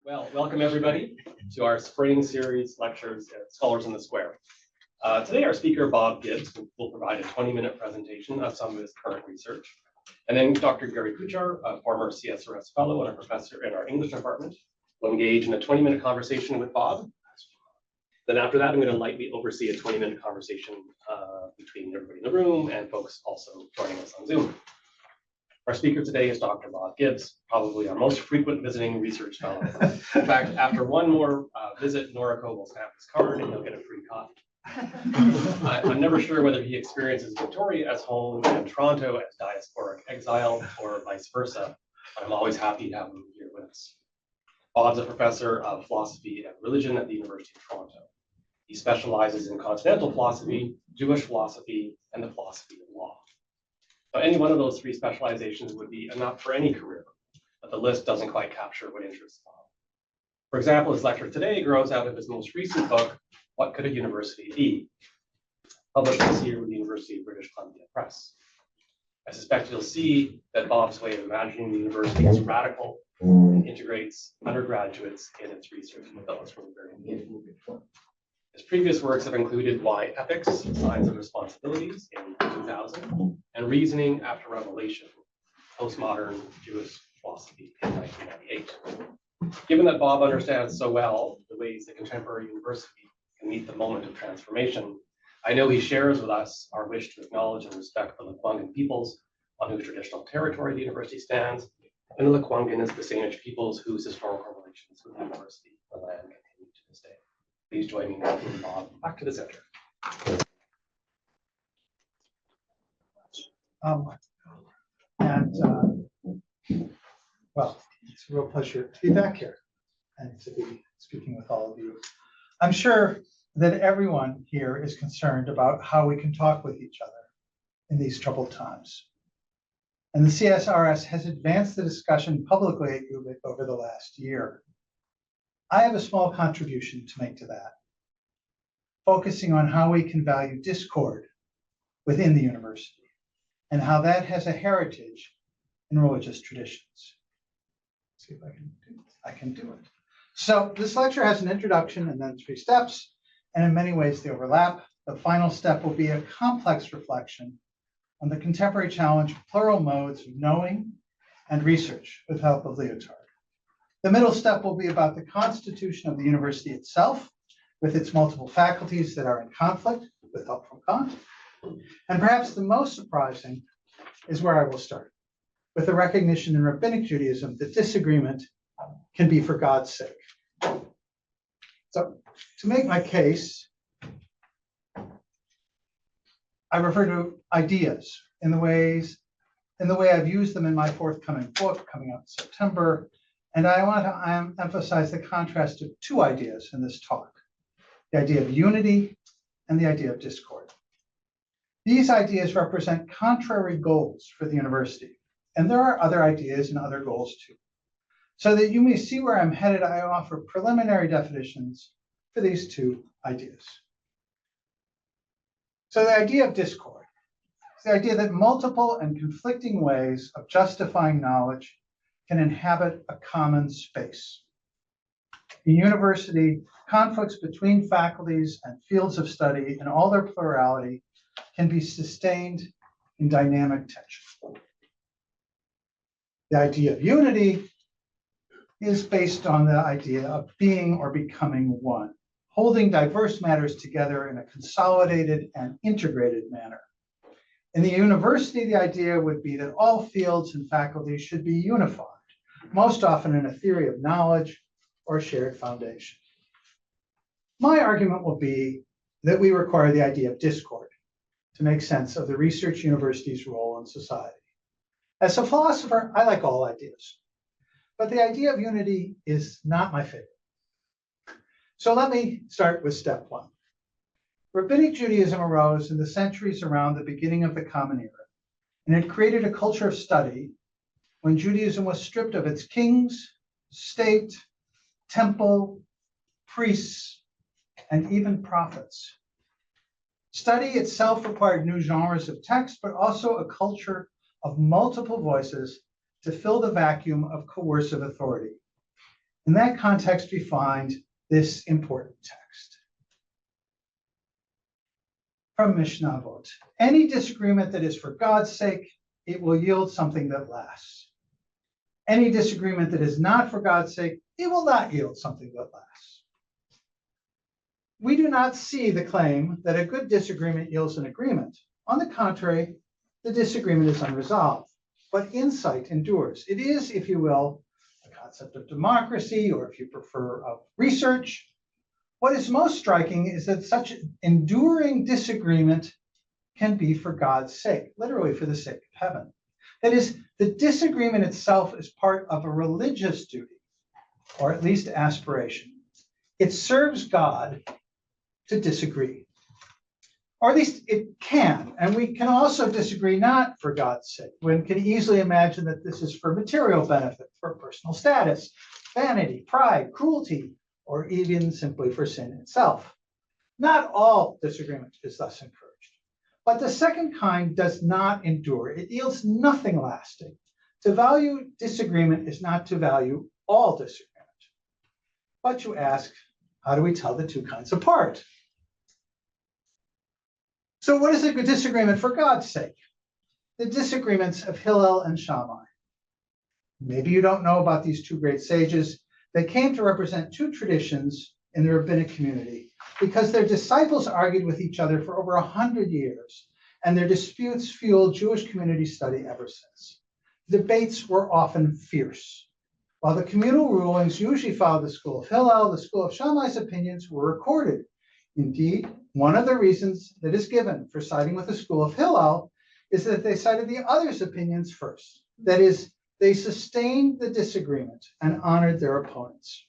Well, welcome everybody to our spring series lectures at Scholars in the Square. Today our speaker, Bob Gibbs, will provide a 20-minute presentation of some of his current research. And then Dr. Gary Kuchar, a former CSRS fellow and a professor in our English department, will engage in a 20-minute conversation with Bob. Then after that, I'm going to lightly oversee a 20-minute conversation between everybody in the room and folks also joining us on Zoom. Our speaker today is Dr. Bob Gibbs, probably our most frequent visiting research fellow. In fact, after one more visit, Noriko will snap his card and he'll get a free coffee. I'm never sure whether he experiences Victoria as home and Toronto as diasporic exile or vice versa, but I'm always happy to have him here with us. Bob's a professor of philosophy and religion at the University of Toronto. He specializes in continental philosophy, Jewish philosophy, and the philosophy of law. So any one of those three specializations would be enough for any career, but the list doesn't quite capture what interests Bob. For example, his lecture today grows out of his most recent book, What Could a University Be?, published this year with the University of British Columbia Press. I suspect you'll see that Bob's way of imagining the university is radical and integrates undergraduates in its research with those from the very beginning. His previous works have included Why Ethics, Signs and Responsibilities in 2000, and Reasoning After Revelation, Postmodern Jewish Philosophy in 1998. Given that Bob understands so well the ways that contemporary university can meet the moment of transformation, I know he shares with us our wish to acknowledge and respect the Lekwungen peoples on whose traditional territory the university stands, and the Lekwungen is the Salish peoples whose historical relations with the university, the land, continue to this day. Please join me in welcoming Bob back to the center. Well, it's a real pleasure to be back here and to be speaking with all of you. I'm sure that everyone here is concerned about how we can talk with each other in these troubled times. And the CSRS has advanced the discussion publicly at UVic over the last year. I have a small contribution to make to that, focusing on how we can value discord within the university and how that has a heritage in religious traditions. Let's see if I can do it. So this lecture has an introduction and then 3 steps, and in many ways they overlap. The final step will be a complex reflection on the contemporary challenge of plural modes of knowing and research with help of Leotard. The middle step will be about the constitution of the university itself, with its multiple faculties that are in conflict, with help from Kant. And perhaps the most surprising is where I will start, with the recognition in Rabbinic Judaism that disagreement can be for God's sake. So to make my case, I refer to ideas in the way I've used them in my forthcoming book coming out in September. And I want to emphasize the contrast of 2 ideas in this talk, the idea of unity and the idea of discord. These ideas represent contrary goals for the university, and there are other ideas and other goals too. So that you may see where I'm headed, I offer preliminary definitions for these 2 ideas. So the idea of discord is the idea that multiple and conflicting ways of justifying knowledge can inhabit a common space. In university, conflicts between faculties and fields of study in all their plurality can be sustained in dynamic tension. The idea of unity is based on the idea of being or becoming one, holding diverse matters together in a consolidated and integrated manner. In the university, the idea would be that all fields and faculties should be unified, most often in a theory of knowledge or shared foundation. My argument will be that we require the idea of discord to make sense of the research university's role in society. As a philosopher, I like all ideas, but the idea of unity is not my favorite. So let me start with step 1. Rabbinic Judaism arose in the centuries around the beginning of the Common Era, and it created a culture of study when Judaism was stripped of its kings, state, temple, priests, and even prophets. Study itself required new genres of text, but also a culture of multiple voices to fill the vacuum of coercive authority. In that context, we find this important text from Mishnah Avot. Any disagreement that is for God's sake, it will yield something that lasts. Any disagreement that is not for God's sake, it will not yield something that lasts. We do not see the claim that a good disagreement yields an agreement. On the contrary, the disagreement is unresolved, but insight endures. It is, if you will, a concept of democracy, or if you prefer, of research. What is most striking is that such enduring disagreement can be for God's sake, literally for the sake of heaven. That is, the disagreement itself is part of a religious duty, or at least aspiration. It serves God to disagree, or at least it can. And we can also disagree not for God's sake. One can easily imagine that this is for material benefit, for personal status, vanity, pride, cruelty, or even simply for sin itself. Not all disagreement is thus encouraged. But the second kind does not endure. It yields nothing lasting. To value disagreement is not to value all disagreement. But you ask, how do we tell the two kinds apart? So what is a good disagreement for God's sake? The disagreements of Hillel and Shammai. Maybe you don't know about these two great sages. They came to represent two traditions in the rabbinic community because their disciples argued with each other for over 100 years, and their disputes fueled Jewish community study ever since. The debates were often fierce. While the communal rulings usually followed the school of Hillel, the school of Shammai's opinions were recorded. Indeed, one of the reasons that is given for siding with the school of Hillel is that they cited the others' opinions first. That is, they sustained the disagreement and honored their opponents.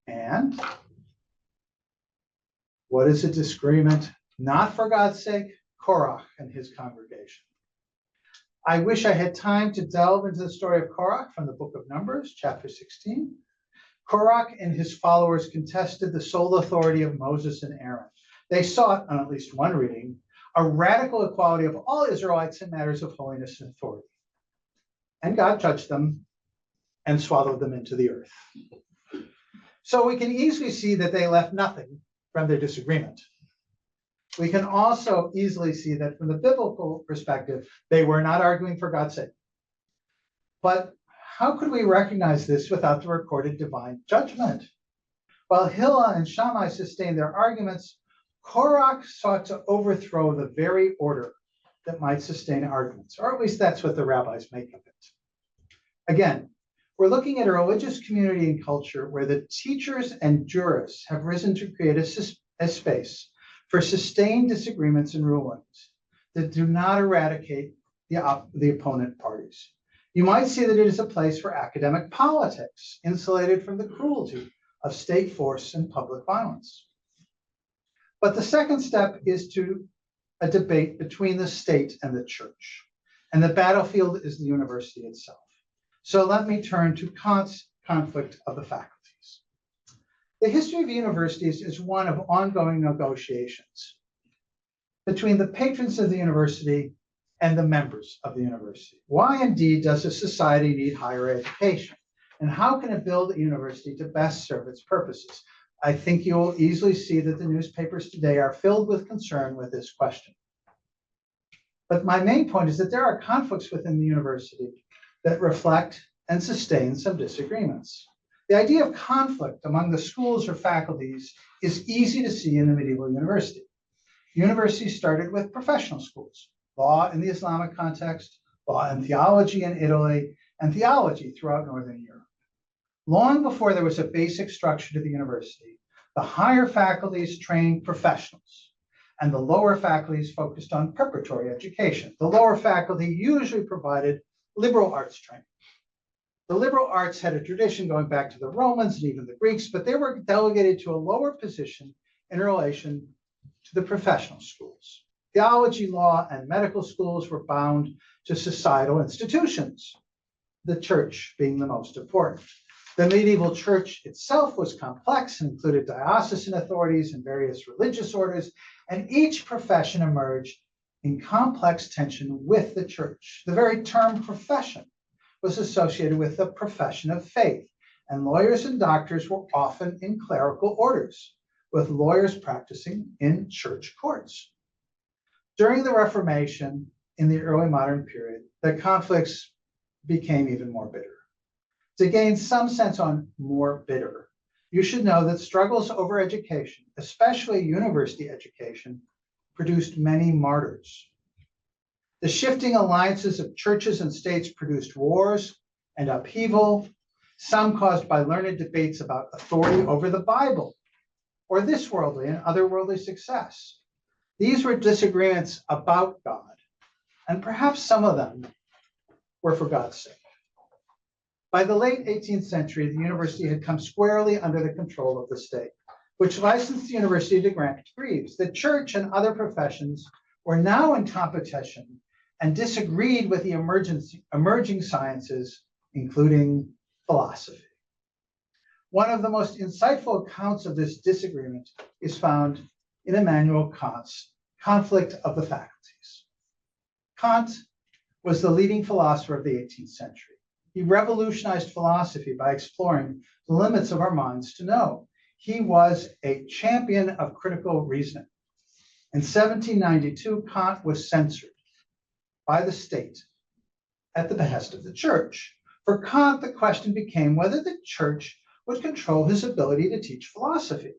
And what is a disagreement not for God's sake? Korach and his congregation. I wish I had time to delve into the story of Korach from the book of Numbers, chapter 16. Korach and his followers contested the sole authority of Moses and Aaron. They sought, on at least one reading, a radical equality of all Israelites in matters of holiness and authority. And God judged them and swallowed them into the earth. So we can easily see that they left nothing from their disagreement. We can also easily see that from the biblical perspective, they were not arguing for God's sake. But how could we recognize this without the recorded divine judgment? While Hillel and Shammai sustained their arguments, Korach sought to overthrow the very order that might sustain arguments, or at least that's what the rabbis make of it. Again, we're looking at a religious community and culture where the teachers and jurists have risen to create a space for sustained disagreements and rulings that do not eradicate the opponent parties. You might see that it is a place for academic politics, insulated from the cruelty of state force and public violence. But the second step is to a debate between the state and the church. And the battlefield is the university itself. So let me turn to Kant's conflict of the faculties. The history of universities is one of ongoing negotiations between the patrons of the university and the members of the university. Why indeed does a society need higher education? And how can it build a university to best serve its purposes? I think you will easily see that the newspapers today are filled with concern with this question. But my main point is that there are conflicts within the university that reflect and sustain some disagreements. The idea of conflict among the schools or faculties is easy to see in the medieval university. Universities started with professional schools, law in the Islamic context, law and theology in Italy, and theology throughout Northern Europe. Long before there was a basic structure to the university, the higher faculties trained professionals, and the lower faculties focused on preparatory education. The lower faculty usually provided liberal arts training. The liberal arts had a tradition going back to the Romans and even the Greeks, but they were delegated to a lower position in relation to the professional schools. Theology, law, and medical schools were bound to societal institutions, the church being the most important. The medieval church itself was complex and included diocesan authorities and various religious orders, and each profession emerged in complex tension with the church. The very term profession was associated with the profession of faith, and lawyers and doctors were often in clerical orders, with lawyers practicing in church courts. During the Reformation in the early modern period, the conflicts became even more bitter. To gain some sense on more bitter, you should know that struggles over education, especially university education, produced many martyrs. The shifting alliances of churches and states produced wars and upheaval, some caused by learned debates about authority over the Bible, or this worldly and otherworldly success. These were disagreements about God, and perhaps some of them were for God's sake. By the late 18th century, the university had come squarely under the control of the state, which licensed the university to grant degrees. The church and other professions were now in competition and disagreed with the emerging sciences, including philosophy. One of the most insightful accounts of this disagreement is found in Immanuel Kant's Conflict of the Faculties. Kant was the leading philosopher of the 18th century. He revolutionized philosophy by exploring the limits of our minds to know. He was a champion of critical reasoning. In 1792, Kant was censored by the state at the behest of the church. For Kant, the question became whether the church would control his ability to teach philosophy.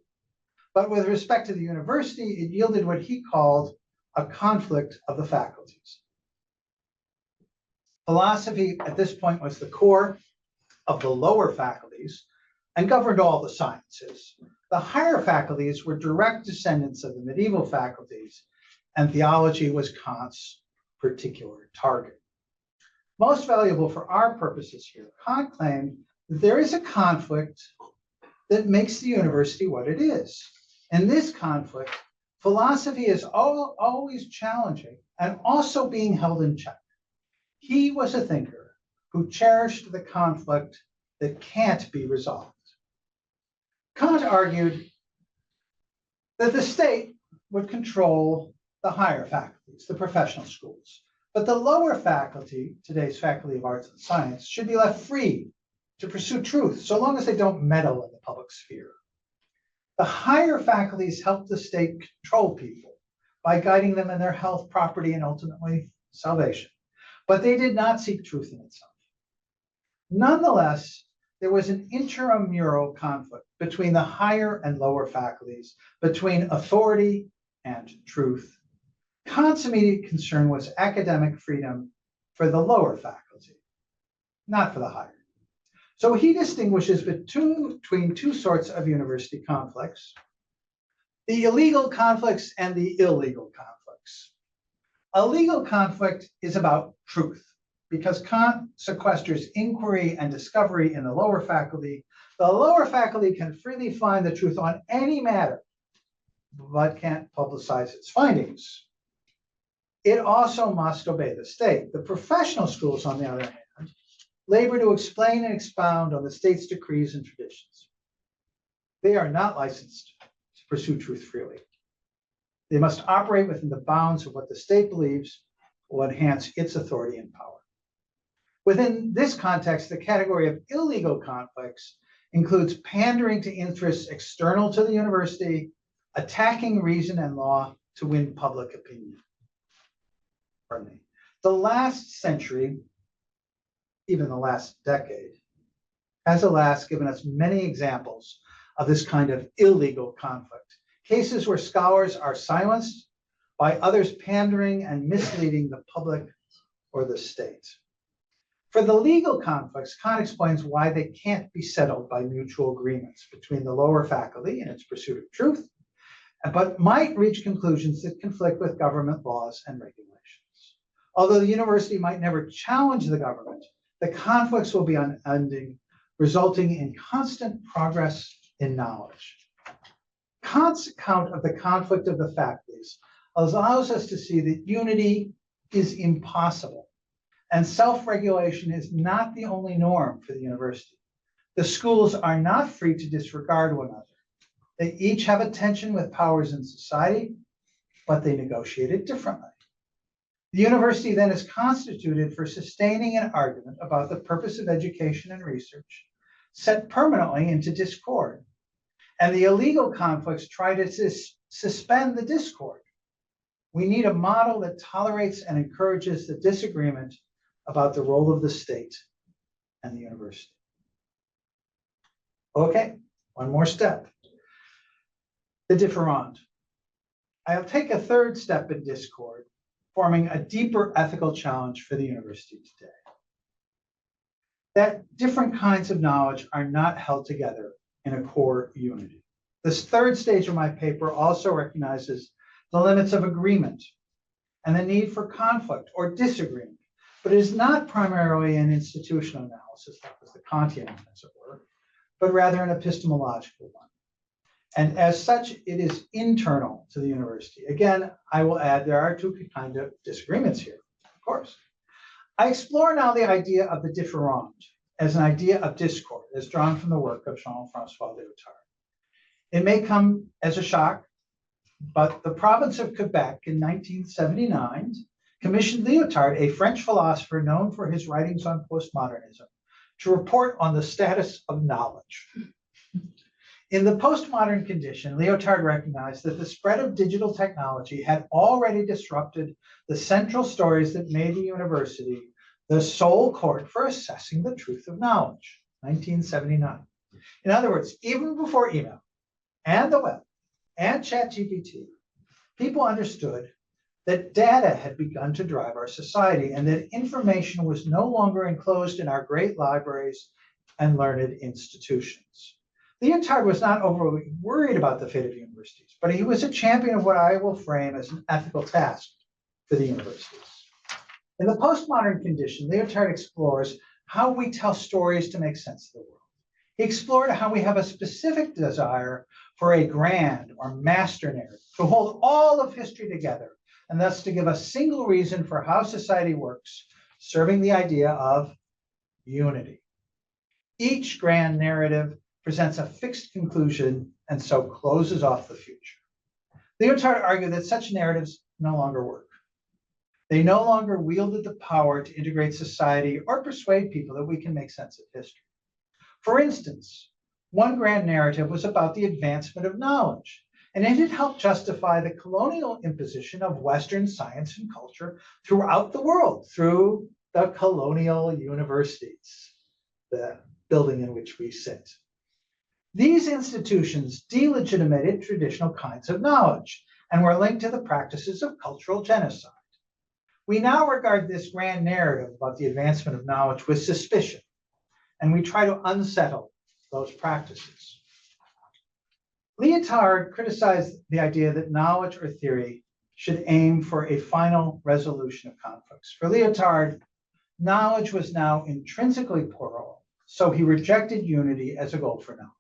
But with respect to the university, it yielded what he called a conflict of the faculties. Philosophy at this point was the core of the lower faculties and governed all the sciences. The higher faculties were direct descendants of the medieval faculties, and theology was Kant's particular target. Most valuable for our purposes here, Kant claimed that there is a conflict that makes the university what it is. In this conflict, philosophy is always challenging and also being held in check. He was a thinker who cherished the conflict that can't be resolved. Kant argued that the state would control the higher faculties, the professional schools, but the lower faculty, today's Faculty of Arts and Science, should be left free to pursue truth so long as they don't meddle in the public sphere. The higher faculties help the state control people by guiding them in their health, property, and ultimately salvation. But they did not seek truth in itself. Nonetheless, there was an intramural conflict between the higher and lower faculties, between authority and truth. Kant's immediate concern was academic freedom for the lower faculty, not for the higher. So he distinguishes between two sorts of university conflicts: the illegal conflicts and the illegal conflicts. A legal conflict is about truth. Because Kant sequesters inquiry and discovery in the lower faculty, the lower faculty can freely find the truth on any matter, but can't publicize its findings. It also must obey the state. The professional schools, on the other hand, labor to explain and expound on the state's decrees and traditions. They are not licensed to pursue truth freely. They must operate within the bounds of what the state believes will enhance its authority and power. Within this context, the category of illegal conflicts includes pandering to interests external to the university, attacking reason and law to win public opinion. Pardon me. The last century, even the last decade, has alas given us many examples of this kind of illegal conflict. Cases where scholars are silenced by others pandering and misleading the public or the state. For the legal conflicts, Kant explains why they can't be settled by mutual agreements between the lower faculty in its pursuit of truth, but might reach conclusions that conflict with government laws and regulations. Although the university might never challenge the government, the conflicts will be unending, resulting in constant progress in knowledge. Kant's account of the conflict of the faculties allows us to see that unity is impossible. And self-regulation is not the only norm for the university. The schools are not free to disregard one another. They each have a tension with powers in society, but they negotiate it differently. The university then is constituted for sustaining an argument about the purpose of education and research, set permanently into discord, and the illegal conflicts try to suspend the discord. We need a model that tolerates and encourages the disagreement about the role of the state and the university. Okay, one more step. The differand. I'll take a third step in discord, forming a deeper ethical challenge for the university today. That different kinds of knowledge are not held together in a core unity. This third stage of my paper also recognizes the limits of agreement and the need for conflict or disagreement, but it is not primarily an institutional analysis, that was the Kantian, as it were, but rather an epistemological one. And as such, it is internal to the university. Again, I will add there are two kinds of disagreements here, of course. I explore now the idea of the differand as an idea of discord, as drawn from the work of Jean-François Lyotard. It may come as a shock, but the province of Quebec in 1979 commissioned Lyotard, a French philosopher known for his writings on postmodernism, to report on the status of knowledge. In the postmodern condition, Lyotard recognized that the spread of digital technology had already disrupted the central stories that made the university the sole court for assessing the truth of knowledge, 1979. In other words, even before email and the web and ChatGPT, people understood that data had begun to drive our society and that information was no longer enclosed in our great libraries and learned institutions. Lyotard was not overly worried about the fate of universities, but he was a champion of what I will frame as an ethical task for the universities. In the postmodern condition, Lyotard explores how we tell stories to make sense of the world. He explored how we have a specific desire for a grand or master narrative to hold all of history together, and thus to give a single reason for how society works, serving the idea of unity. Each grand narrative presents a fixed conclusion and so closes off the future. Lyotard argued that such narratives no longer work. They no longer wielded the power to integrate society or persuade people that we can make sense of history. For instance, one grand narrative was about the advancement of knowledge, and it had helped justify the colonial imposition of Western science and culture throughout the world through the colonial universities, the building in which we sit. These institutions delegitimated traditional kinds of knowledge and were linked to the practices of cultural genocide. We now regard this grand narrative about the advancement of knowledge with suspicion, and we try to unsettle those practices. Lyotard criticized the idea that knowledge or theory should aim for a final resolution of conflicts. For Lyotard, knowledge was now intrinsically plural, so he rejected unity as a goal for knowledge.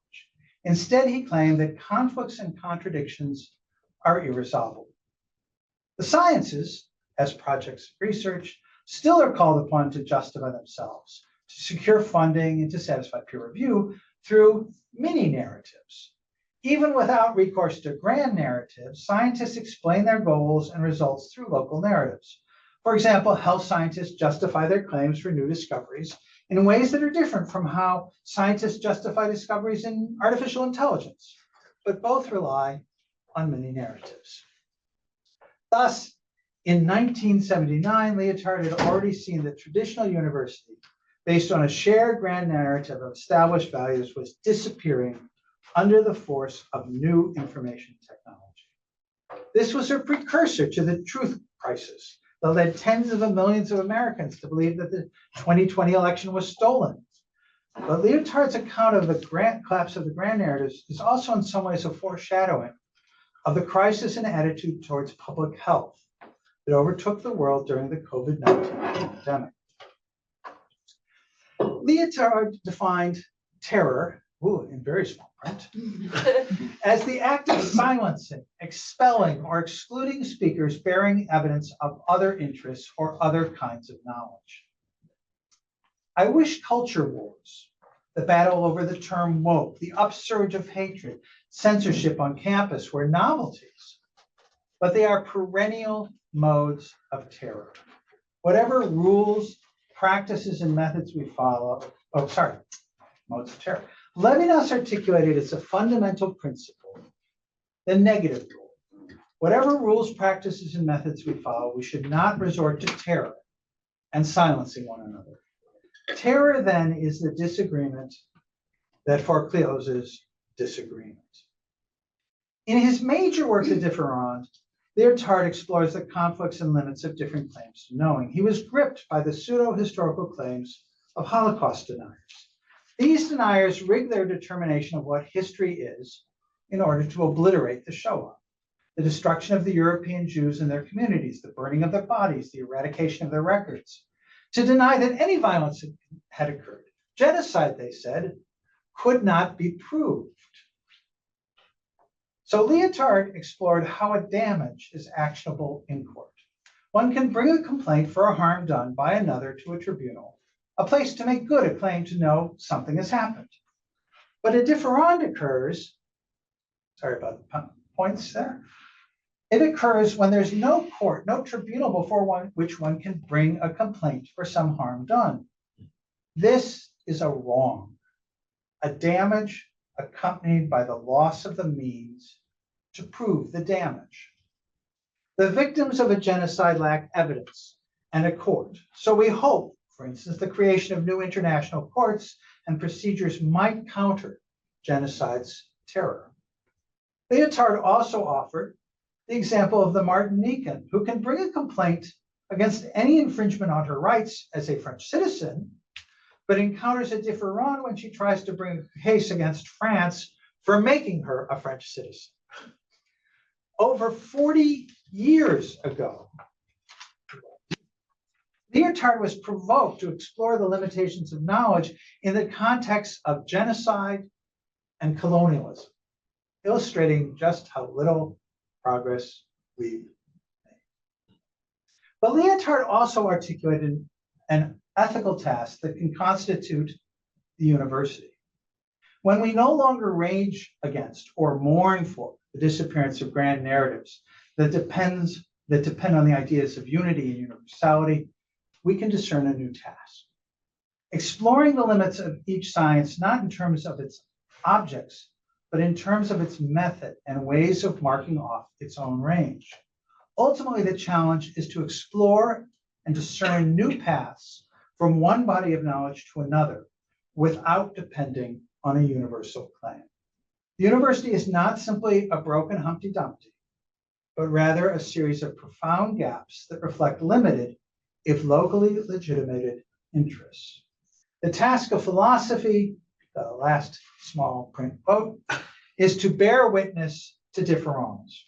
Instead, he claimed that conflicts and contradictions are irresolvable. The sciences, as projects of research, still are called upon to justify themselves, to secure funding and to satisfy peer review through mini narratives. Even without recourse to grand narratives, scientists explain their goals and results through local narratives. For example, health scientists justify their claims for new discoveries in ways that are different from how scientists justify discoveries in artificial intelligence, but both rely on many narratives. Thus, in 1979, Lyotard had already seen that traditional university, based on a shared grand narrative of established values, was disappearing under the force of new information technology. This was a precursor to the truth crisis that led tens of millions of Americans to believe that the 2020 election was stolen. But Lyotard's account of the collapse of the grand narratives is also in some ways a foreshadowing of the crisis in attitude towards public health that overtook the world during the COVID-19 pandemic. Lyotard defined terror, in very small print, as the act of silencing, expelling, or excluding speakers bearing evidence of other interests or other kinds of knowledge. I wish culture wars, the battle over the term woke, the upsurge of hatred, censorship on campus were novelties, but they are perennial modes of terror. Whatever rules, practices, and methods we follow, modes of terror. Levinas articulated as a fundamental principle the negative rule. Whatever rules, practices, and methods we follow, we should not resort to terror and silencing one another. Terror, then, is the disagreement that forecloses disagreement. In his major work, The Differend, Lyotard explores the conflicts and limits of different claims to knowing. He was gripped by the pseudo-historical claims of Holocaust deniers. These deniers rig their determination of what history is in order to obliterate the Shoah, the destruction of the European Jews and their communities, the burning of their bodies, the eradication of their records, to deny that any violence had occurred. Genocide, they said, could not be proved. So Lyotard explored how a damage is actionable in court. One can bring a complaint for a harm done by another to a tribunal, a place to make good a claim to know something has happened. But a differend occurs, sorry about the points there. It occurs when there's no court, no tribunal before which one can bring a complaint for some harm done. This is a wrong, a damage accompanied by the loss of the means to prove the damage. The victims of a genocide lack evidence and a court. So we hope, for instance, the creation of new international courts and procedures might counter genocide's terror. Lyotard also offered the example of the Martinican, who can bring a complaint against any infringement on her rights as a French citizen, but encounters a differend when she tries to bring a case against France for making her a French citizen. Over 40 years ago, Lyotard was provoked to explore the limitations of knowledge in the context of genocide and colonialism, illustrating just how little progress we've made. But Lyotard also articulated an ethical task that can constitute the university. When we no longer rage against or mourn for the disappearance of grand narratives that depend on the ideas of unity and universality, we can discern a new task. Exploring the limits of each science, not in terms of its objects, but in terms of its method and ways of marking off its own range. Ultimately, the challenge is to explore and discern new paths from one body of knowledge to another without depending on a universal claim. The university is not simply a broken Humpty Dumpty, but rather a series of profound gaps that reflect limited, if locally legitimated, interests. The task of philosophy, the last small print quote, is to bear witness to differends,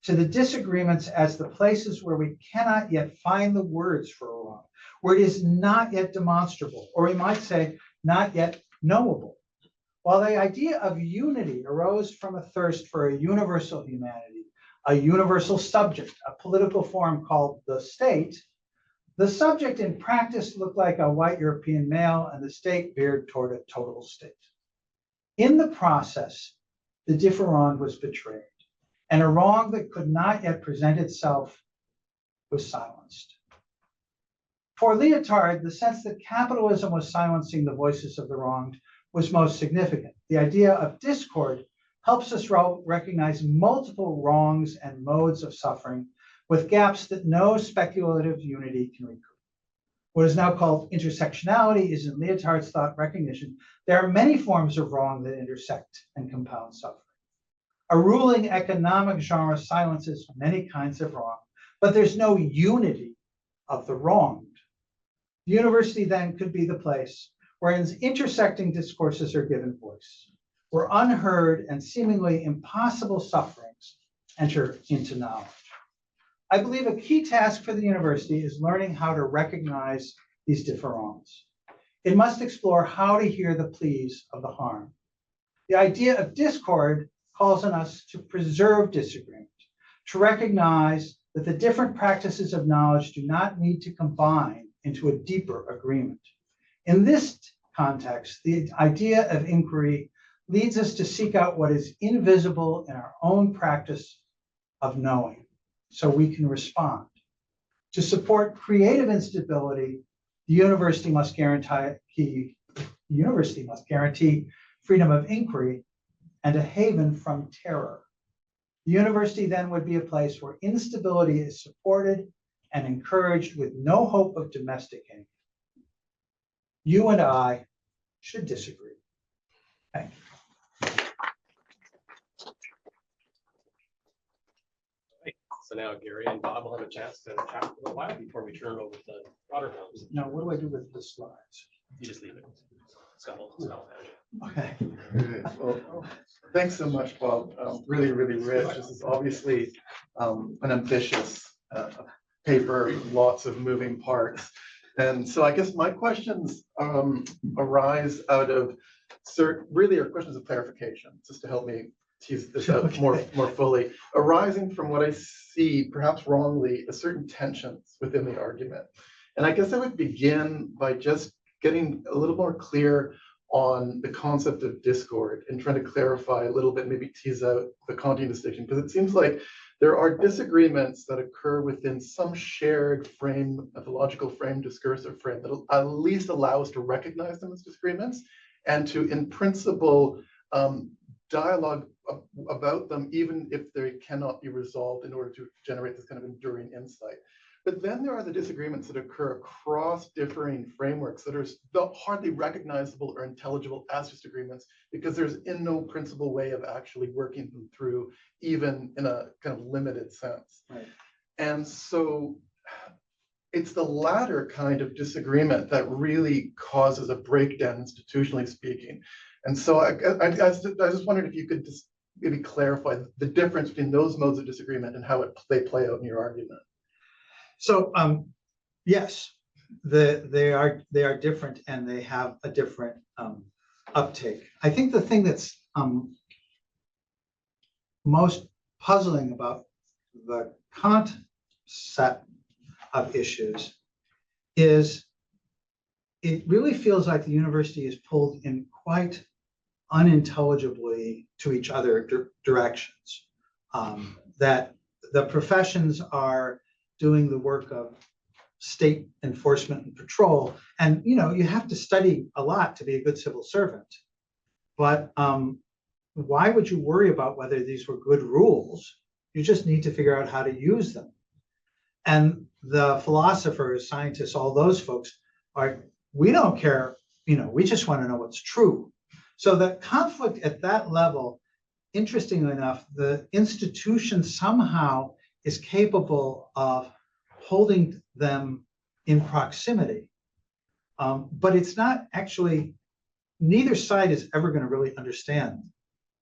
to the disagreements as the places where we cannot yet find the words for a wrong, where it is not yet demonstrable, or we might say not yet knowable. While the idea of unity arose from a thirst for a universal humanity, a universal subject, a political form called the state, the subject in practice looked like a white European male and the state veered toward a total state. In the process, the differend was betrayed, and a wrong that could not yet present itself was silenced. For Lyotard, the sense that capitalism was silencing the voices of the wronged was most significant. The idea of discord helps us recognize multiple wrongs and modes of suffering with gaps that no speculative unity can recruit. What is now called intersectionality is, in Lyotard's thought, recognition there are many forms of wrong that intersect and compound suffering. A ruling economic genre silences many kinds of wrong, but there's no unity of the wronged. The university then could be the place where intersecting discourses are given voice, where unheard and seemingly impossible sufferings enter into knowledge. I believe a key task for the university is learning how to recognize these differends. It must explore how to hear the pleas of the harmed. The idea of discord calls on us to preserve disagreement, to recognize that the different practices of knowledge do not need to combine into a deeper agreement. In this context, the idea of inquiry leads us to seek out what is invisible in our own practice of knowing, so we can respond. To support creative instability, the university must guarantee The university must guarantee freedom of inquiry and a haven from terror. The university then would be a place where instability is supported and encouraged with no hope of domesticating. You and I should disagree. Thank you. Right. So now Gary and Bob will have a chance to chat for a while before we turn it over to the broader folks. Now, what do I do with the slides? You just leave it. Scott will manage it. Okay. Great. Well, thanks so much, Bob. Really, really rich. This is obviously an ambitious paper, lots of moving parts. And so I guess my questions arise out of really are questions of clarification, just to help me tease this out more fully, arising from what I see, perhaps wrongly, a certain tensions within the argument. And I guess I would begin by just getting a little more clear on the concept of discord and trying to clarify a little bit, maybe tease out the Kantian distinction, because it seems like there are disagreements that occur within some shared frame, methodological frame, discursive frame, that at least allow us to recognize them as disagreements and to, in principle, dialogue about them, even if they cannot be resolved in order to generate this kind of enduring insight. But then there are the disagreements that occur across differing frameworks that are hardly recognizable or intelligible as disagreements because there's in no principle way of actually working them through, even in a kind of limited sense. Right. And so it's the latter kind of disagreement that really causes a breakdown, institutionally speaking. And so I just wondered if you could just maybe clarify the difference between those modes of disagreement and how they play out in your argument. So yes, they are different and they have a different uptake. I think the thing that's most puzzling about the Kant set of issues is it really feels like the university is pulled in quite unintelligibly to each other directions. That the professions are doing the work of state enforcement and patrol. And, you know, you have to study a lot to be a good civil servant. But why would you worry about whether these were good rules? You just need to figure out how to use them. And the philosophers, scientists, all those folks are, we don't care, you know, we just want to know what's true. So the conflict at that level, interestingly enough, the institution somehow is capable of holding them in proximity. But it's not actually, neither side is ever going to really understand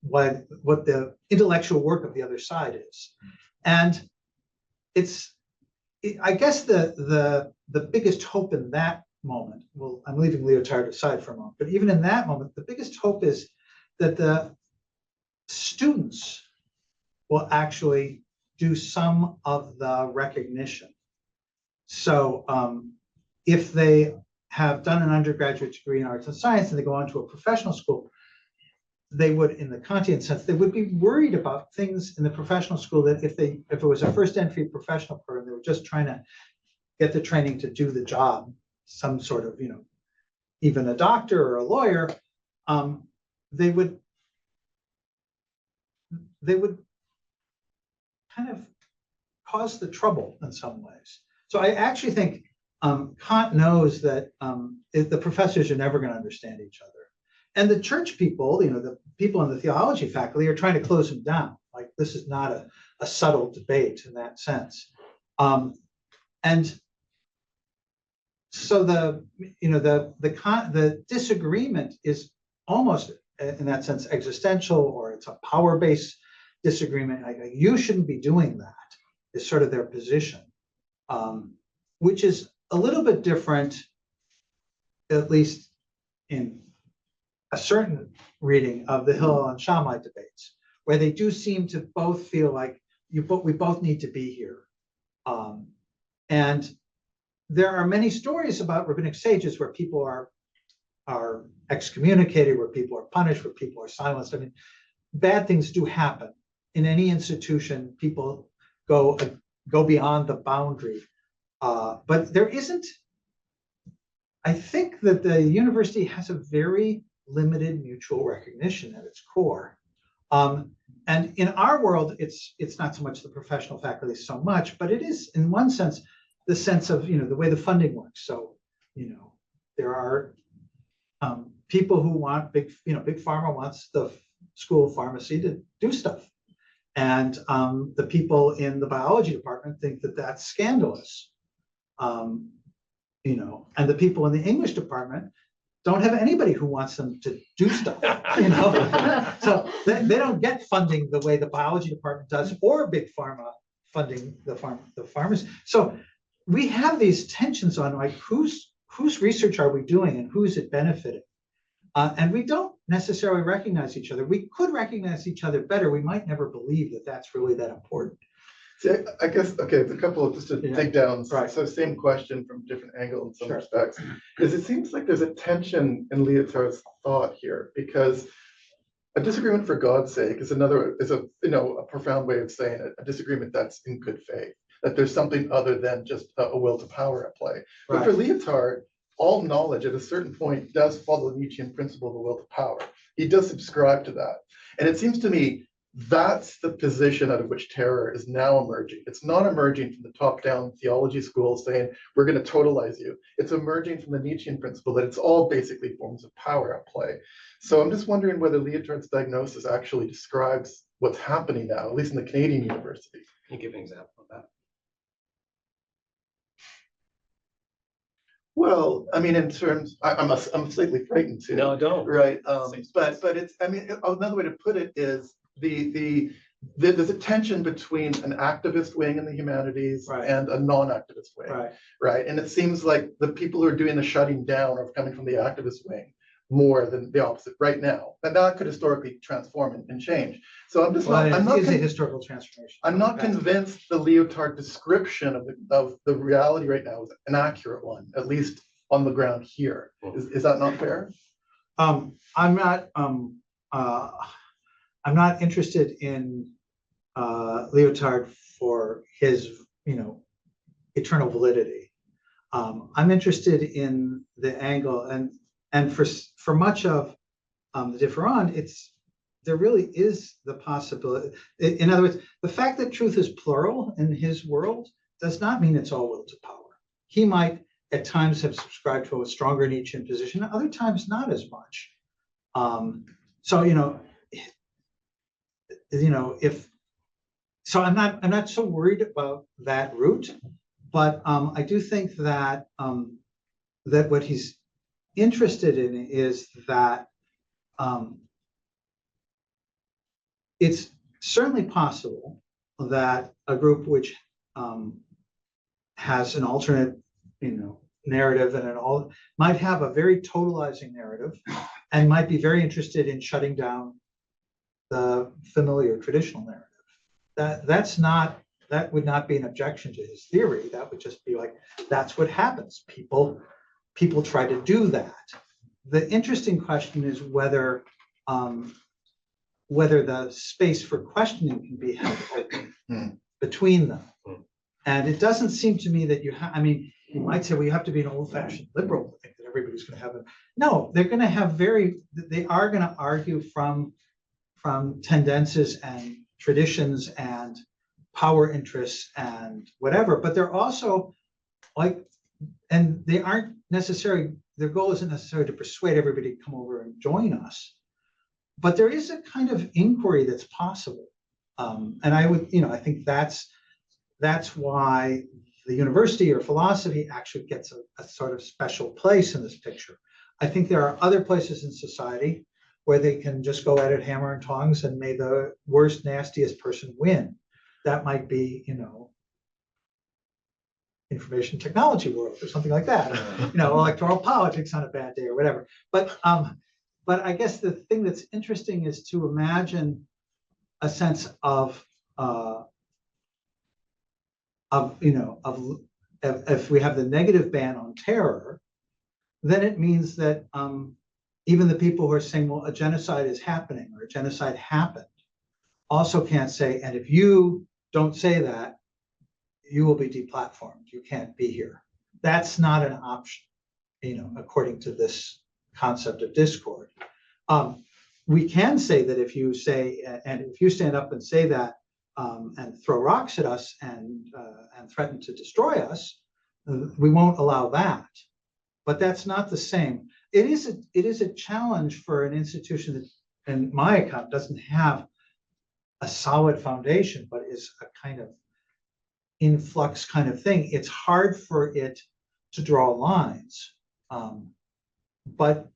what the intellectual work of the other side is. And I guess the biggest hope in that moment, well, I'm leaving Lyotard aside for a moment, but even in that moment, the biggest hope is that the students will actually do some of the recognition. So if they have done an undergraduate degree in arts and science and they go on to a professional school, they would, in the Kantian sense, they would be worried about things in the professional school that if it was a first entry professional program, they were just trying to get the training to do the job, some sort of, you know, even a doctor or a lawyer, they would kind of cause the trouble in some ways. So I actually think Kant knows that the professors are never going to understand each other. And the church people, you know, the people in the theology faculty are trying to close them down. Like, this is not a subtle debate in that sense. And so the disagreement is almost, in that sense, existential, or it's a power-based disagreement. Like, you shouldn't be doing that, is sort of their position, which is a little bit different, at least in a certain reading of the Hillel and Shammai debates, where they do seem to both feel like we both need to be here. And there are many stories about rabbinic sages where people are excommunicated, where people are punished, where people are silenced. I mean, bad things do happen. In any institution, people go beyond the boundary. But there isn't, I think that the university has a very limited mutual recognition at its core. And in our world, it's not so much the professional faculty so much, but it is in one sense, the sense of, the way the funding works. So, there are people who want big pharma wants the school of pharmacy to do stuff. And the people in the biology department think that that's scandalous. And the people in the English department don't have anybody who wants them to do stuff, So they don't get funding the way the biology department does, or big pharma funding the farmers. So we have these tensions on like whose research are we doing and who's it benefiting? And we don't necessarily recognize each other. We could recognize each other better. We might never believe that that's really that important. See, I guess, okay, it's a couple of just to dig down. Right. So same question from different angle in some Sure. respects, is it seems like there's a tension in Lyotard's thought here, because a disagreement for God's sake is a profound way of saying it, a disagreement that's in good faith, that there's something other than just a will to power at play. But for Lyotard, all knowledge at a certain point does follow the Nietzschean principle of the will to power. He does subscribe to that. And it seems to me that's the position out of which terror is now emerging. It's not emerging from the top-down theology school saying, we're going to totalize you. It's emerging from the Nietzschean principle that it's all basically forms of power at play. So I'm just wondering whether Lyotard's diagnosis actually describes what's happening now, at least in the Canadian universities. Can you give an example of that? Well, I mean, in terms, I'm slightly frightened too. No, don't. Right, but it's, I mean, another way to put it is there's a tension between an activist wing in the humanities and a non-activist wing, right? And it seems like the people who are doing the shutting down are coming from the activist wing more than the opposite right now, and that could historically transform and change. So I'm just I'm not a historical transformation. I'm not convinced the Lyotard description of the reality right now is an accurate one, at least on the ground here. Is that not fair? I'm not interested in Lyotard for his, eternal validity. I'm interested in the angle, and for much of the Different, there really is the possibility. In other words, the fact that truth is plural in his world does not mean it's all will to power. He might at times have subscribed to a stronger Nietzschean position, other times not as much. So I'm not so worried about that route, but I do think that that what he's interested in is that it's certainly possible that a group which has an alternate, narrative and all might have a very totalizing narrative and might be very interested in shutting down the familiar traditional narrative. That would not be an objection to his theory. That would just be like, that's what happens. People try to do that. The interesting question is whether the space for questioning can be held open between them. And it doesn't seem to me that you might say, well, you have to be an old-fashioned liberal to think that everybody's going to have no, they're going to have they are going to argue from tendences and traditions and power interests and whatever, but they're also and they aren't necessarily, their goal isn't necessarily to persuade everybody to come over and join us, but there is a kind of inquiry that's possible. And I think that's why the university or philosophy actually gets a sort of special place in this picture. I think there are other places in society where they can just go at it hammer and tongs and may the worst, nastiest person win. That might be, information technology world or something like that, electoral politics on a bad day or whatever. But I guess the thing that's interesting is to imagine a sense of if we have the negative ban on terror, then it means that even the people who are saying, well, a genocide is happening or a genocide happened, also can't say, and if you don't say that, you will be deplatformed. You can't be here. That's not an option. according to this concept of discord. We can say that if you say, and if you stand up and say that and throw rocks at us and threaten to destroy us, we won't allow that. But that's not the same. It is a challenge for an institution that, in my account, doesn't have a solid foundation, but is a kind of influx kind of thing. It's hard for it to draw lines. But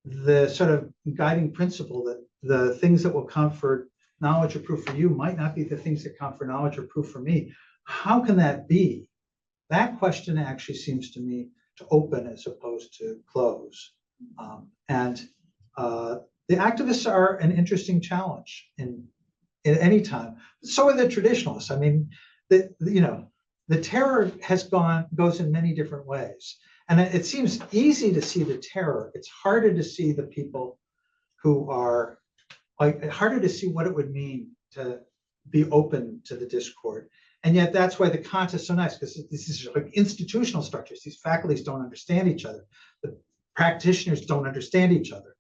the sort of guiding principle that the things that will count for knowledge or proof for you might not be the things that count for knowledge or proof for me. How can that be? That question actually seems to me to open as opposed to close. The activists are an interesting challenge in any time. So are the traditionalists. I mean, the terror goes in many different ways. And it seems easy to see the terror. It's harder to see the people who are harder to see what it would mean to be open to the discord. And yet that's why the Kant is so nice, because this is like institutional structures. These faculties don't understand each other. The practitioners don't understand each other.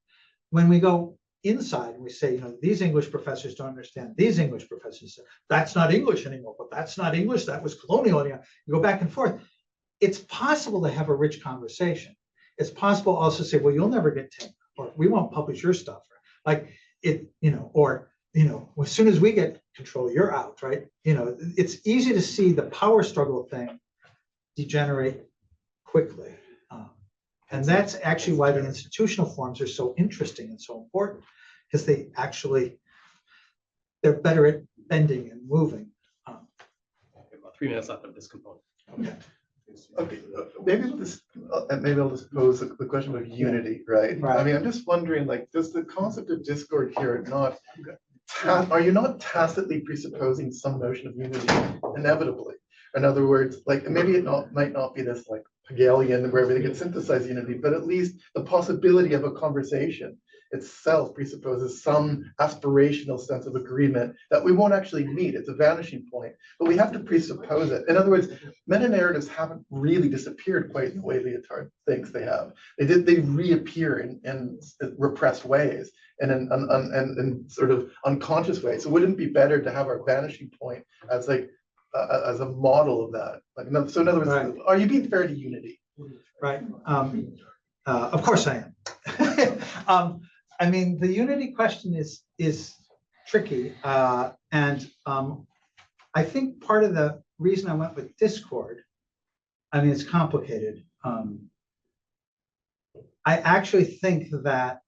When we go inside and we say, these English professors don't understand, these English professors say, that's not English anymore, but that's not English, that was colonial. You go back and forth. It's possible to have a rich conversation. It's possible also to say, well, you'll never get tenure, or we won't publish your stuff. Like it, as soon as we get control, you're out, right? It's easy to see the power struggle thing degenerate quickly. And that's actually why the institutional forms are so interesting and so important, because they're better at bending and moving. About 3 minutes left of this component. Okay, maybe I'll just pose the question of unity, right? I mean, I'm just wondering, does the concept of discord here are you not tacitly presupposing some notion of unity inevitably? In other words, maybe it might not be this Hegelian where everything gets synthesized unity, but at least the possibility of a conversation itself presupposes some aspirational sense of agreement that we won't actually meet. It's a vanishing point, but we have to presuppose it. In other words, meta-narratives haven't really disappeared quite in the way Leotard thinks they have. They reappear in repressed ways and in sort of unconscious ways. So wouldn't it be better to have our vanishing point as a model of that? So in other words, right. Are you being fair to unity? Right. Of course I am. I mean, the unity question is tricky, and I think part of the reason I went with discord, I mean, it's complicated. I actually think that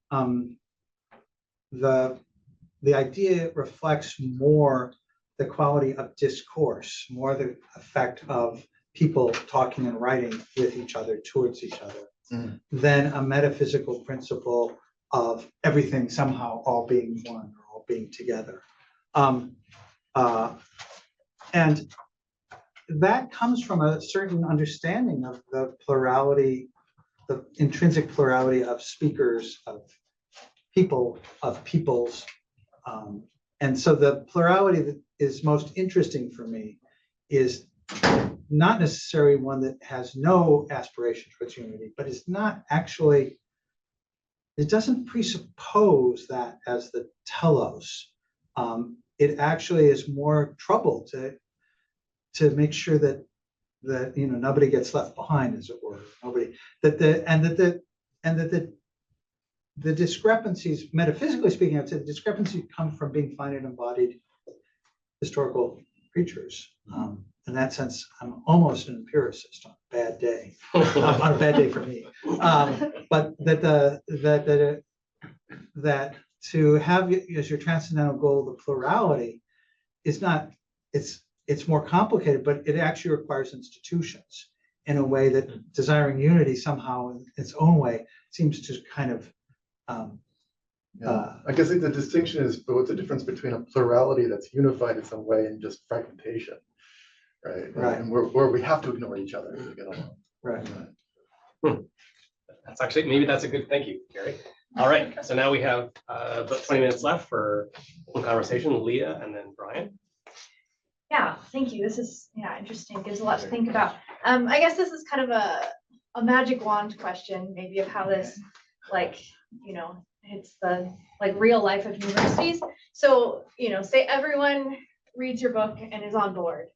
the idea reflects more the quality of discourse, more the effect of people talking and writing with each other, towards each other, than a metaphysical principle of everything somehow all being one or all being together. And that comes from a certain understanding of the plurality, the intrinsic plurality of speakers, of people, of peoples. And so the plurality that is most interesting for me is not necessarily one that has no aspiration towards unity, but is not actually, it doesn't presuppose that as the telos. It actually is more trouble to make sure that nobody gets left behind, as it were. The discrepancies, metaphysically speaking, I'd say the discrepancies come from being finite embodied historical creatures. In that sense, I'm almost an empiricist on a bad day, on a bad day for me. But that to have as your transcendental goal the plurality is not, it's more complicated, but it actually requires institutions in a way that desiring unity somehow in its own way seems to kind of I guess the distinction is what's the difference between a plurality that's unified in some way and just fragmentation, right? Right. And where we have to ignore each other to get along. Right. That's actually, maybe that's a good, thank you, Gary. All right, so now we have about 20 minutes left for conversation, Leah and then Brian. Yeah, thank you. This is interesting. Gives a lot to think about. I guess this is kind of a magic wand question, maybe of how this, like, it's the like real life of universities. So, say everyone reads your book and is on board,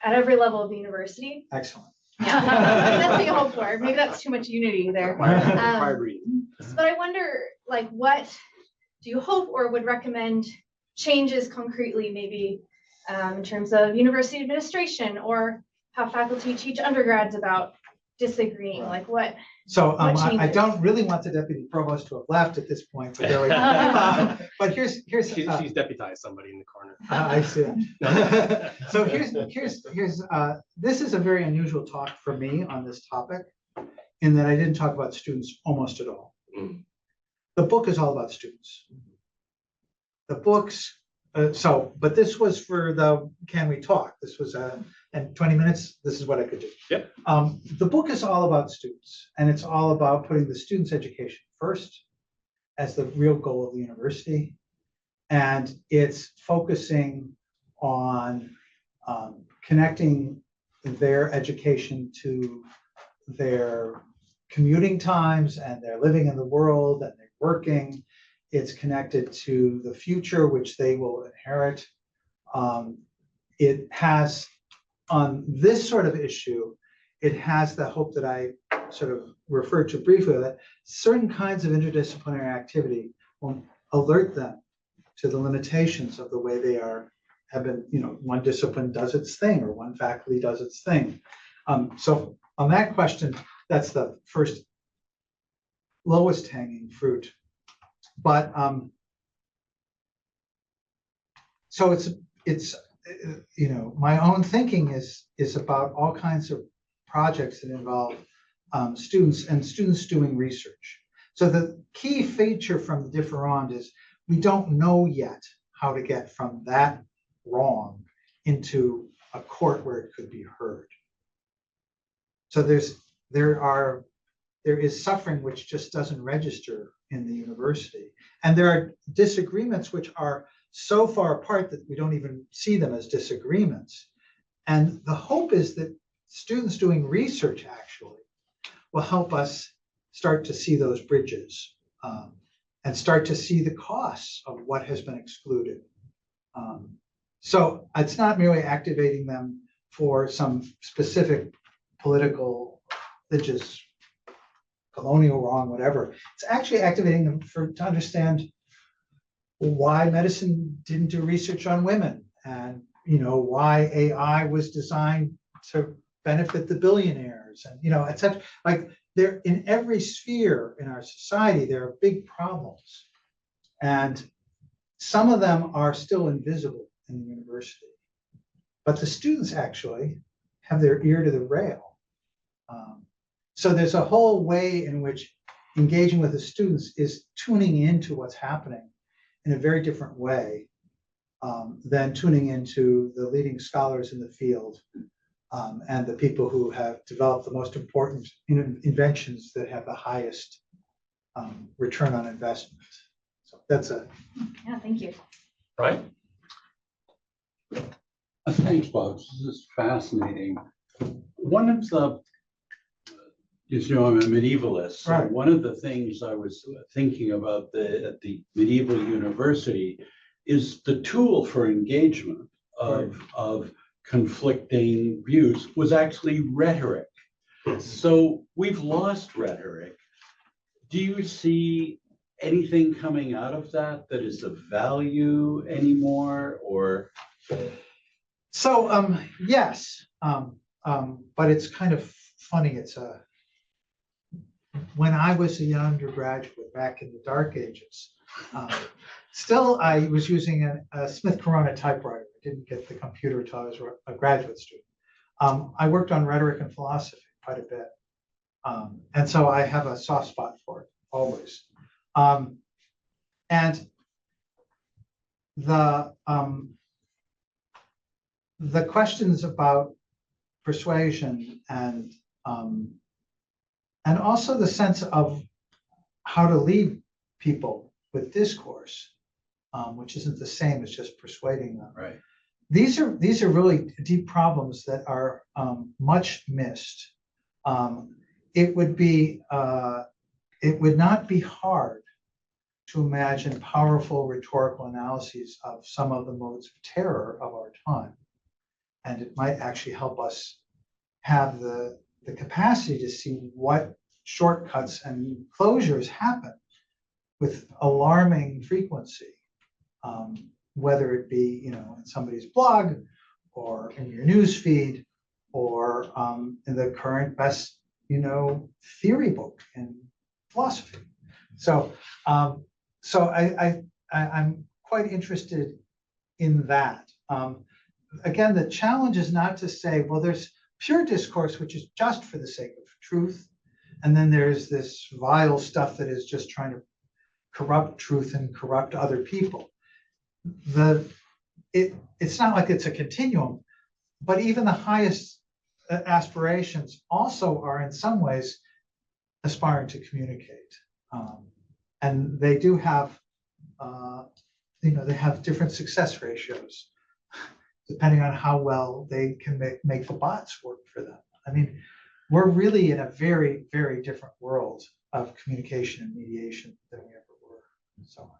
at every level of the university. Excellent. Yeah, that's nothing to hope for. Maybe that's too much unity there. Required reading. But I wonder, like, what do you hope or would recommend changes concretely, maybe in terms of university administration or how faculty teach undergrads about disagreeing? Like, what? So What I changes? don't really want the deputy provost to have left at this point, but there we go. But here's She's deputized somebody in the corner. I see that. So here's this is a very unusual talk for me on this topic, in that I didn't talk about students almost at all. The book is all about students. The books, but this was for the Can We Talk? This was and 20 minutes, this is what I could do. Yep. The book is all about students, and it's all about putting the students' education first as the real goal of the university. And it's focusing on connecting their education to their commuting times and their living in the world and their working. It's connected to the future, which they will inherit. It has, on this sort of issue, it has the hope that I sort of referred to briefly, that certain kinds of interdisciplinary activity will alert them to the limitations of the way they have been, one discipline does its thing or one faculty does its thing. So on that question, that's the first lowest hanging fruit. But so it's my own thinking is about all kinds of projects that involve students and students doing research. So the key feature from the differend is we don't know yet how to get from that wrong into a court where it could be heard. So there is suffering which just doesn't register in the university. And there are disagreements which are so far apart that we don't even see them as disagreements. And the hope is that students doing research actually will help us start to see those bridges and start to see the costs of what has been excluded. So it's not merely activating them for some specific political, religious, colonial wrong, whatever. It's actually activating them to understand why medicine didn't do research on women, and why AI was designed to benefit the billionaires, and etc. Like, there, in every sphere in our society, there are big problems, and some of them are still invisible in the university, but the students actually have their ear to the rail. So there's a whole way in which engaging with the students is tuning into what's happening in a very different way than tuning into the leading scholars in the field and the people who have developed the most important inventions that have the highest return on investment. So that's a. Yeah, thank you. Right? Thanks, Bob. This is fascinating. One of the, I'm a medievalist. So Right. One of the things I was thinking about at the medieval university is the tool for engagement of conflicting views was actually rhetoric. So we've lost rhetoric. Do you see anything coming out of that is of value anymore, or? So yes, but it's kind of funny. It's when I was a young undergraduate back in the dark ages, still I was using a Smith Corona typewriter. I didn't get the computer until I was a graduate student. I worked on rhetoric and philosophy quite a bit, and so I have a soft spot for it always. And the questions about persuasion and also the sense of how to lead people with discourse, which isn't the same as just persuading them. Right. These are really deep problems that are much missed. it would be, it would not be hard to imagine powerful rhetorical analyses of some of the modes of terror of our time. And it might actually help us have the capacity to see what shortcuts and closures happen with alarming frequency, whether it be, you know, in somebody's blog or in your news feed or in the current best, you know, theory book in philosophy. So, I'm quite interested in that. Again, the challenge is not to say, well, there's pure discourse, which is just for the sake of truth. And then there's this vile stuff that is just trying to corrupt truth and corrupt other people. It's not like it's a continuum, but even the highest aspirations also are in some ways aspiring to communicate. And they do have, you know, they have different success ratios depending on how well they can make the bots work for them. I mean, we're really in a very, very different world of communication and mediation than we ever were. So,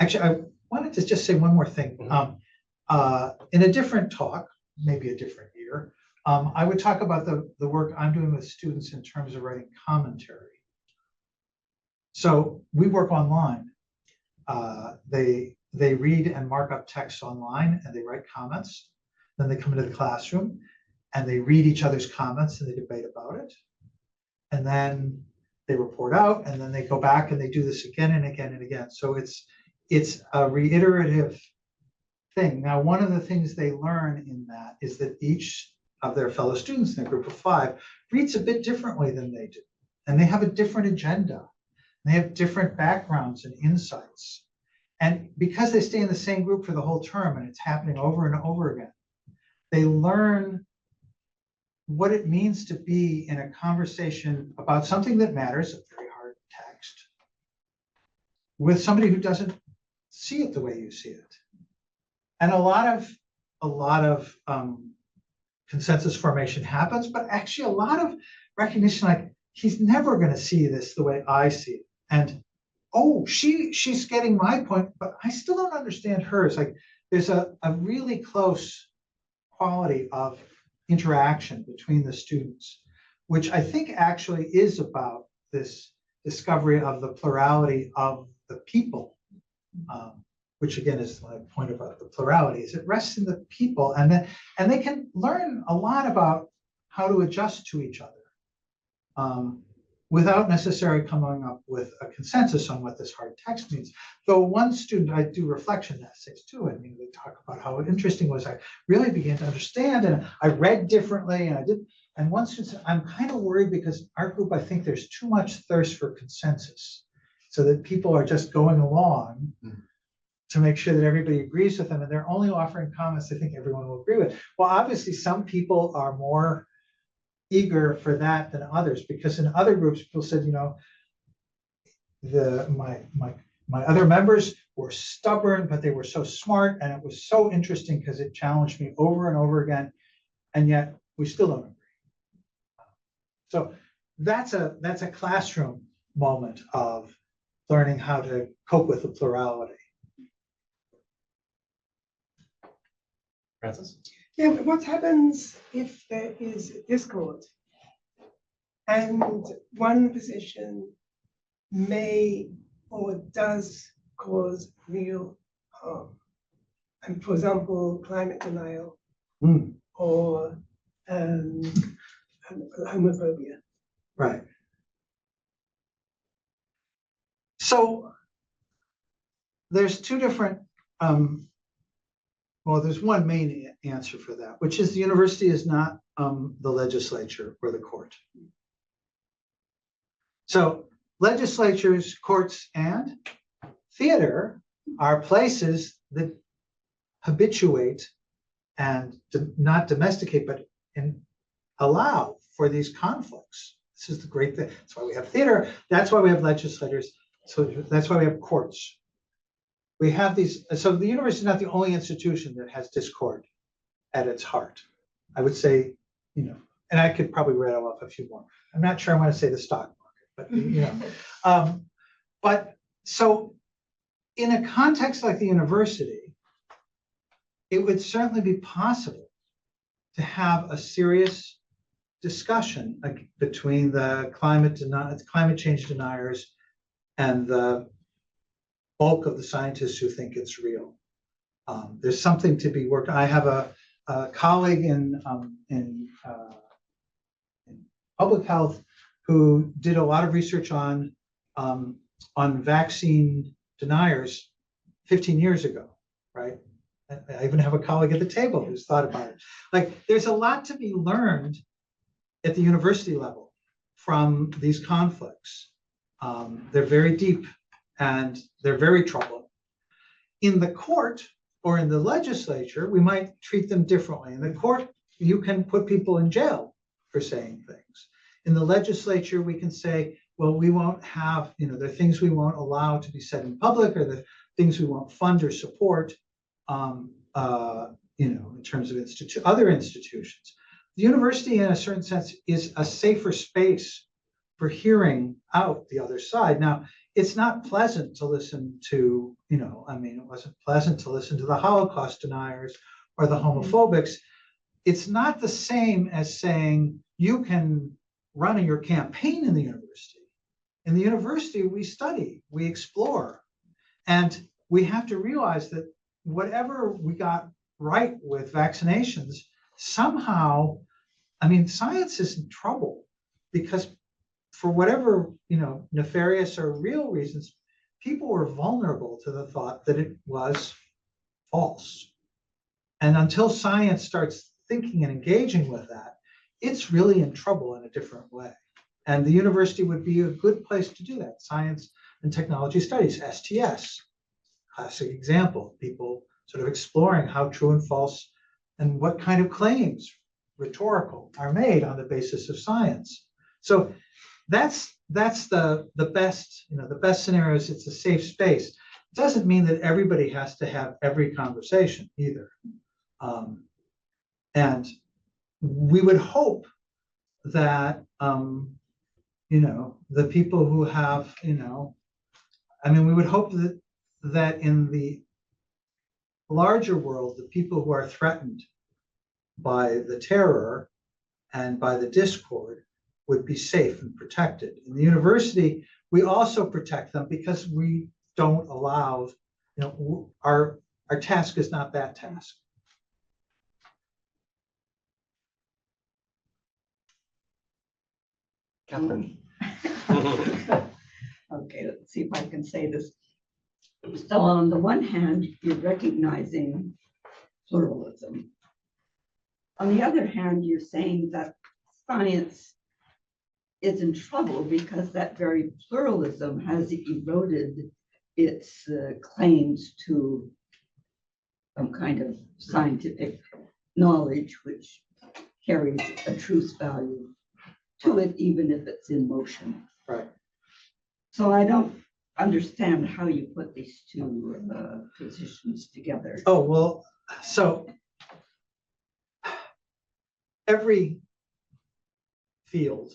actually, I wanted to just say one more thing. In a different talk, maybe a different year, I would talk about the work I'm doing with students in terms of writing commentary. So we work online. They read and mark up text online and they write comments. Then they come into the classroom and they read each other's comments and they debate about it. And then they report out and then they go back and they do this again and again and again. So it's a reiterative thing. Now, one of the things they learn in that is that each of their fellow students in a group of 5 reads a bit differently than they do. And they have a different agenda. They have different backgrounds and insights. And because they stay in the same group for the whole term and it's happening over and over again, they learn what it means to be in a conversation about something that matters, a very hard text, with somebody who doesn't see it the way you see it. And a lot of consensus formation happens, but actually a lot of recognition, like, he's never going to see this the way I see it. And oh, she's getting my point, but I still don't understand hers. Like, there's a really close quality of interaction between the students, which I think actually is about this discovery of the plurality of the people, which again is my point about the plurality, is it rests in the people, and they can learn a lot about how to adjust to each other. Without necessarily coming up with a consensus on what this hard text means. Though one student, I do reflection essays too, and they talk about how interesting it was. I really began to understand, and I read differently, and I did. And one student said, I'm kind of worried because our group, I think there's too much thirst for consensus, so that people are just going along to make sure that everybody agrees with them, and they're only offering comments they think everyone will agree with. Well, obviously, some people are more eager for that than others, because in other groups people said, you know, my other members were stubborn, but they were so smart, and it was so interesting because it challenged me over and over again, and yet we still don't agree. So that's a classroom moment of learning how to cope with the plurality. Francis? Yeah, but what happens if there is discord and one position may or does cause real harm? And for example, climate denial or homophobia. Right. So there's two different, well, there's one main answer for that, which is the university is not the legislature or the court. So legislatures, courts, and theater are places that habituate and not domesticate, but allow for these conflicts. This is the great thing. That's why we have theater. That's why we have legislators. So that's why we have courts. We have these. So the university is not the only institution that has discord at its heart. I would say, you know, and I could probably rattle off a few more. I'm not sure I want to say the stock market, but but so in a context like the university, it would certainly be possible to have a serious discussion between the climate change deniers and the bulk of the scientists who think it's real. There's something to be worked. I have a colleague in public health who did a lot of research on vaccine deniers 15 years ago, right? I even have a colleague at the table who's thought about it. Like, there's a lot to be learned at the university level from these conflicts. They're very deep and they're very troubling. In the court or in the legislature, we might treat them differently. In the court, you can put people in jail for saying things. In the legislature, we can say, well, we won't have, there are things we won't allow to be said in public, or the things we won't fund or support, in terms of other institutions. The university, in a certain sense, is a safer space for hearing out the other side. Now, it's not pleasant to listen to, it wasn't pleasant to listen to the Holocaust deniers or the homophobics. It's not the same as saying you can run your campaign in the university. In the university, we study, we explore, and we have to realize that whatever we got right with vaccinations, somehow, science is in trouble because for whatever, nefarious or real reasons, people were vulnerable to the thought that it was false. And until science starts thinking and engaging with that, it's really in trouble in a different way. And the university would be a good place to do that. Science and technology studies, STS, classic example, people sort of exploring how true and false and what kind of claims, rhetorical, are made on the basis of science. So that's the best, the best scenario is it's a safe space. It doesn't mean that everybody has to have every conversation either. And we would hope that, the people who have, we would hope that in the larger world, the people who are threatened by the terror and by the discord would be safe and protected. In the university, we also protect them because we don't allow, our task is not that task. Catherine. Okay, let's see if I can say this. So on the one hand, you're recognizing pluralism. On the other hand, you're saying that science is in trouble because that very pluralism has eroded its claims to some kind of scientific knowledge, which carries a truth value to it, even if it's in motion. Right. So I don't understand how you put these two positions together. Oh, well, so every field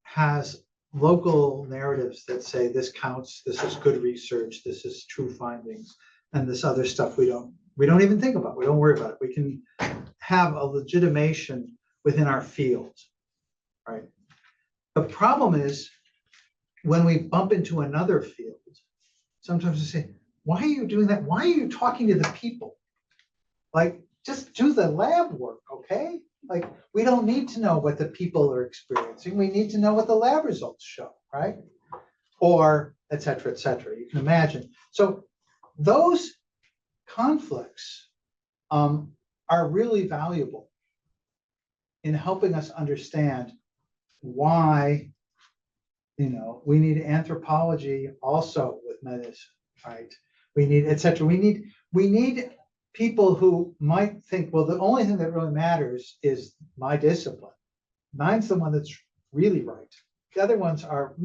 has local narratives that say this counts, this is good research, this is true findings, and this other stuff we don't even think about, we don't worry about it. We can have a legitimation within our field, right? The problem is when we bump into another field, sometimes we say, why are you doing that? Why are you talking to the people? Like, just do the lab work, okay? Like, we don't need to know what the people are experiencing. We need to know what the lab results show, right? Or et cetera, you can imagine. So those conflicts are really valuable in helping us understand why, we need anthropology also with medicine, right? We need, et cetera. We need people who might think, well, the only thing that really matters is my discipline. Mine's the one that's really right. The other ones are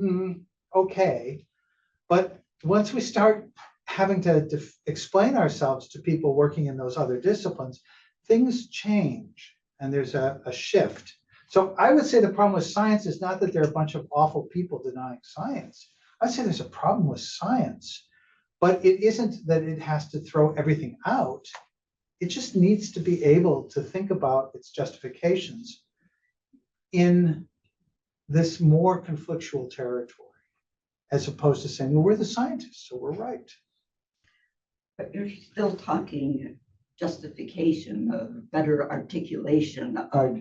okay. But once we start having to explain ourselves to people working in those other disciplines, things change and there's a shift. So I would say the problem with science is not that there are a bunch of awful people denying science. I'd say there's a problem with science, but it isn't that it has to throw everything out. It just needs to be able to think about its justifications in this more conflictual territory, as opposed to saying, well, we're the scientists, so we're right. But you're still talking justification of better articulation of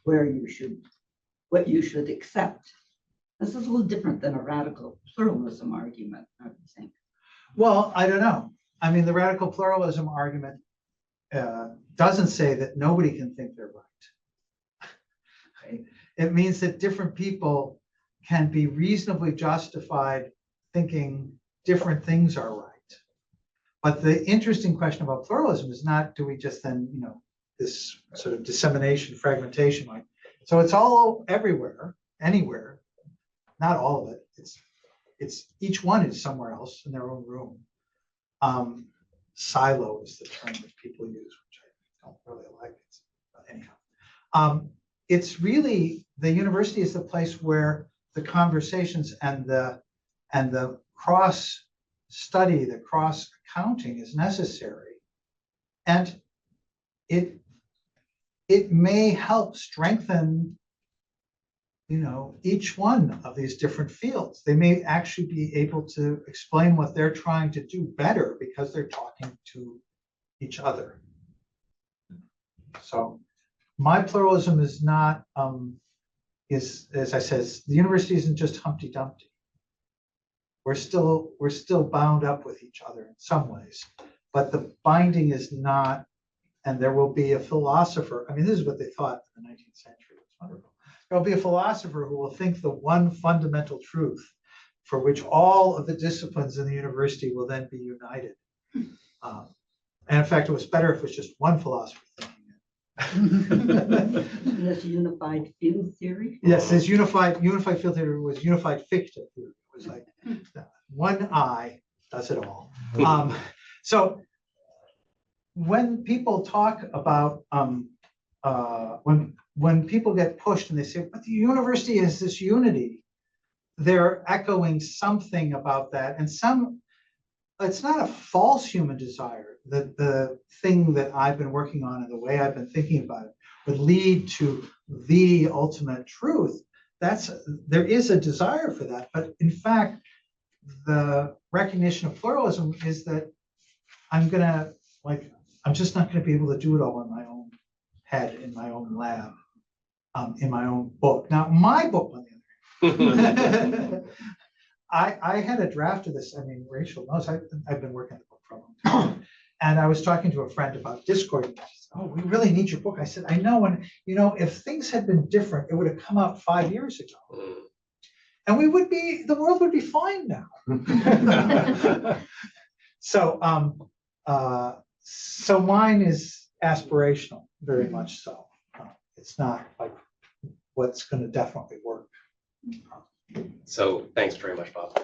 where you should, what you should accept. This is a little different than a radical pluralism argument, I would think. Well, I don't know. I mean, the radical pluralism argument doesn't say that nobody can think they're right. Right? It means that different people can be reasonably justified thinking different things are right. But the interesting question about pluralism is not, do we just then, this sort of dissemination, fragmentation, like, so it's all everywhere, anywhere, not all of it. It's each one is somewhere else in their own room. Silo is the term that people use, which I don't really like. Anyhow, it's really, the university is the place where the conversations and the cross study, the cross accounting is necessary. And it may help strengthen, each one of these different fields. They may actually be able to explain what they're trying to do better because they're talking to each other. So my pluralism is not, as I said, the university isn't just Humpty Dumpty. We're still bound up with each other in some ways, but the binding is not, and there will be a philosopher. I mean, this is what they thought in the 19th century. It's wonderful. There'll be a philosopher who will think the one fundamental truth for which all of the disciplines in the university will then be united. And in fact, it was better if it was just one philosopher thinking it. This unified field theory? Yes, this unified field theory was unified fictive theory. It was like one eye does it all. So when people talk about when people get pushed and they say, but the university is this unity, they're echoing something about that. And it's not a false human desire that the thing that I've been working on and the way I've been thinking about it would lead to the ultimate truth. There is a desire for that. But in fact, the recognition of pluralism is that I'm just not going to be able to do it all in my own head, in my own lab, in my own book. Now, my book, on the other hand, I had a draft of this. I mean, Rachel knows I've been working on the book for a long time. And I was talking to a friend about Discord. And she said, oh, we really need your book. I said, I know. And, if things had been different, it would have come out 5 years ago. And the world would be fine now. So mine is aspirational, very much so. It's not like what's going to definitely work. So thanks very much, Bob.